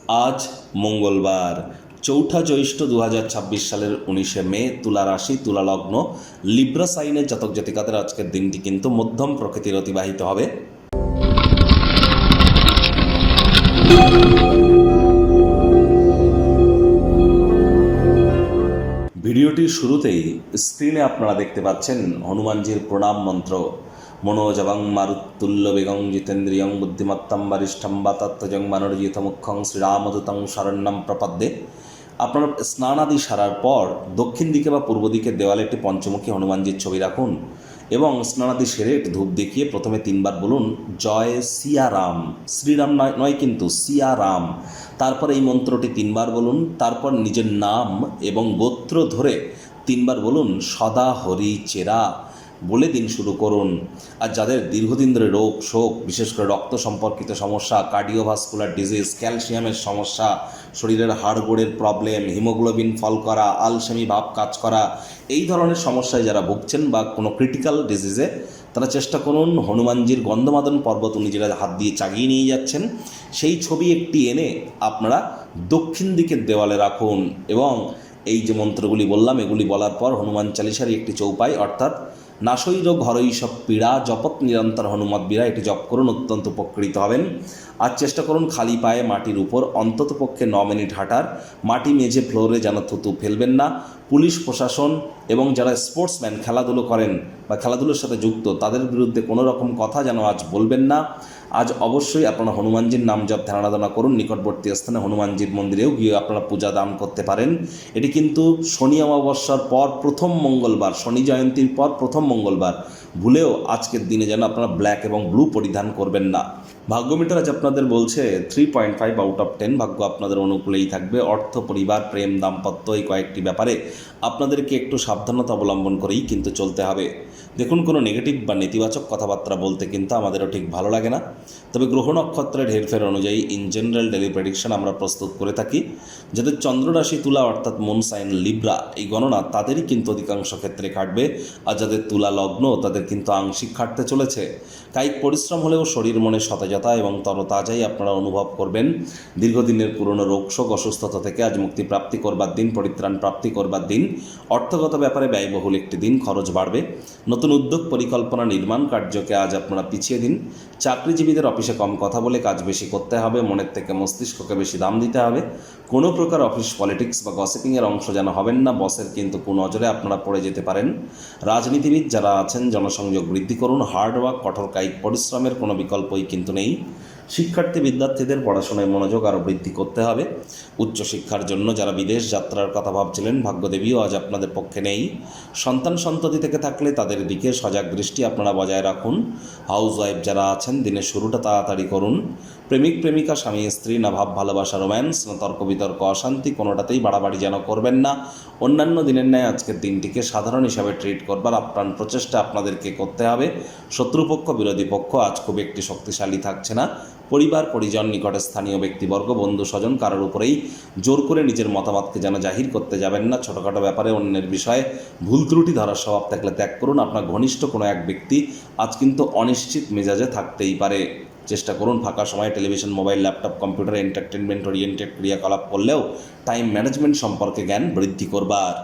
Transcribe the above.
আজ মঙ্গলবার চৌঠা জ্যৈষ্ঠ 2026 সালের 19শে মে, তুলা রাশি, তুলা লগ্ন, লিব্রা সাইনের জাতক জাতিকাদের আজকের দিনটি কিন্তু মধ্যম প্রকৃতির অতিবাহিত হবে। ভিডিওটির শুরুতেই স্ক্রিনে আপনারা দেখতে পাচ্ছেন হনুমানজির প্রণাম মন্ত্র। মনোজবং মারুত্তুল্য বেগং জিতেন্দ্রিয়ং বুদ্ধিমত্তম বরিষ্ঠম বাতত্ত্বজং মনোরজিত মুখ্যং শ্রীরামদূতং শরণ্যম প্রপদ্যে। আপনারা স্নান আদি সারার পর দক্ষিণ দিকে বা পূর্ব দিকের দেওয়ালে একটি পঞ্চমুখী হনুমানজির ছবি রাখুন এবং স্নানাদি সেরে একটি ধূপ দেখিয়ে প্রথমে 3বার বলুন জয় সিয়ারাম। শ্রীরাম নয় কিন্তু সিয়ারাম। তারপর এই মন্ত্রটি 3বার বলুন, তারপর নিজের নাম এবং গোত্র ধরে 3বার বলুন সদা হরি চেরা বলে দিন শুরু করুন। আর যাদের দীর্ঘদিন ধরে রোগ শোক, বিশেষ করে রক্ত সম্পর্কিত সমস্যা, কার্ডিওভাস্কুলার ডিজিজ, ক্যালসিয়ামের সমস্যা, শরীরের হাড়গোড়ের প্রবলেম, হিমোগ্লোবিন ফল করা, আলসেমি ভাব কাজ করা, এই ধরনের সমস্যায় যারা ভুগছেন বা কোনো ক্রিটিক্যাল ডিজিজে, তারা চেষ্টা করুন হনুমানজির গন্ধমাদন পর্বত উনি যেটা হাত দিয়ে চাগিয়ে নিয়ে যাচ্ছেন সেই ছবি একটি এনে আপনারা দক্ষিণ দিকের দেওয়ালে রাখুন এবং এই যে মন্ত্রগুলি বললাম এগুলি বলার পর হনুমান চালিসার একটি চৌপাই অর্থাৎ নাশৈ রোগ হরৈ সব পীড়া জপত নিরন্তর হনুমত বীরা এটি জপ করুন, অত্যন্ত উপকৃত হবেন। আর চেষ্টা করুন খালি পায়ে মাটির উপর অন্তত পক্ষে 9 মিনিট হাঁটার। মাটি মেঝে ফ্লোরে যেন থুতু ফেলবেন না। পুলিশ প্রশাসন এবং যারা স্পোর্টসম্যান খেলাধুলো করেন বা খেলাধুলোর সাথে যুক্ত তাদের বিরুদ্ধে কোনো রকম কথা যেন আজ বলবেন না। আজ অবশ্যই আপনারা হনুমানজির নাম জপ ধ্যানারাধনা করুন। নিকটবর্তী স্থানে হনুমানজির মন্দিরেও গিয়ে আপনারা পূজা দান করতে পারেন। এটি কিন্তু শনি অমাবস্যার পর প্রথম মঙ্গলবার, শনি জয়ন্তীর পর প্রথম মঙ্গলবার। ভুলেও আজকের দিনে যেন আপনারা ব্ল্যাক এবং ব্লু পরিধান করবেন না। ভাগ্যমিটার আজ আপনাদের বলছে 3.5 আউট অফ 10। ভাগ্য আপনাদের অনুকূলেই থাকবে। অর্থ, পরিবার, প্রেম, দাম্পত্য এই কয়েকটি ব্যাপারে আপনাদেরকে একটু সাবধানতা অবলম্বন করেই কিন্তু চলতে হবে। দেখুন, কোনো নেগেটিভ বা নেতিবাচক কথাবার্তা বলতে কিন্তু আমাদেরও ঠিক ভালো লাগে না। তবে গ্রহ নক্ষত্রের হেরফের অনুযায়ী ইন জেনারেল ডেলি প্রেডিকশন আমরা প্রস্তুত করে থাকি। যাদের চন্দ্ররাশি তুলা অর্থাৎ মুন সাইন লিব্রা, এই গণনা তাদেরই কিন্তু অধিকাংশ ক্ষেত্রে খাটবে। আর যাদের তুলা লগ্ন তাদের কিন্তু আংশিক খাটতে চলেছে। কায়িক পরিশ্রম হলেও শরীর মনে সতেজতা এবং তরতাজাই আপনারা অনুভব করবেন। দীর্ঘদিনের পুরনো রোগশোক অসুস্থতা থেকে আজ মুক্তি প্রাপ্তি করবার দিন, পরিত্রাণ প্রাপ্তি করবার দিন। অর্থগত ব্যাপারে ব্যয়বহুল একটি দিন, খরচ বাড়বে। নতুন উদ্যোগ পরিকল্পনা নির্মাণ কার্যকে আজ আপনারা পিছিয়ে দিন। চাকরিজীবীদের অফিসে কম কথা বলে কাজ বেশি করতে হবে। মনের থেকে মস্তিষ্ককে বেশি দাম দিতে হবে। কোনো প্রকার অফিস পলিটিক্স বা গসিপিংয়ের অংশ যেন হবেন না। বসের কিন্তু কুনজরে আপনারা পড়ে যেতে পারেন। রাজনীতিবিদ যারা আছেন জনসংযোগ বৃদ্ধি করুন। হার্ডওয়ার্ক, কঠোর কায়িক পরিশ্রমের কোনো বিকল্পই কিন্তু নেই। শিক্ষার্থী বিদ্যার্থীদের পড়াশোনায় মনোযোগ আরও বৃদ্ধি করতে হবে। উচ্চশিক্ষার জন্য যারা বিদেশ যাত্রার কথা ভাবছিলেন ভাগ্যদেবীও আজ আপনাদের পক্ষে নেই। সন্তান সন্ততি থেকে থাকলে তাদের দিকে সজাগ দৃষ্টি আপনারা বজায় রাখুন। হাউসওয়াইফ যারা আছেন দিনের শুরুটা তাড়াতাড়ি করুন। প্রেমিক প্রেমিকা, স্বামী স্ত্রী, না ভাব ভালোবাসা, রোম্যান্স, না তর্ক বিতর্ক, অশান্তি, কোনোটাতেই বাড়াবাড়ি যেন করবেন না। অন্যান্য দিনের ন্যায় আজকের দিনটিকে সাধারণ হিসাবে ট্রিট করবার আপ্রাণ প্রচেষ্টা আপনাদেরকে করতে হবে। শত্রুপক্ষ, বিরোধী পক্ষ আজ খুব একটি শক্তিশালী থাকছে না। পরিবার পরিজন, নিকটে স্থানীয় ব্যক্তিবর্গ, বন্ধু স্বজন কারোর উপরেই জোর করে নিজের মতামতকে যেন জাহির করতে যাবেন না। ছোটোখাটো ব্যাপারে অন্যের বিষয়ে ভুল ত্রুটি ধরার স্বভাব থাকলে ত্যাগ করুন। আপনার ঘনিষ্ঠ কোনো এক ব্যক্তি আজ কিন্তু অনিশ্চিত মেজাজে থাকতেই পারে। চেষ্টা করুন ফাঁকা সময়ে television, mobile, laptop, computer entertainment oriented ক্রিয়াকলাপ করলেও টাইম ম্যানেজমেন্ট সম্পর্কে জ্ঞান বৃদ্ধি করবার।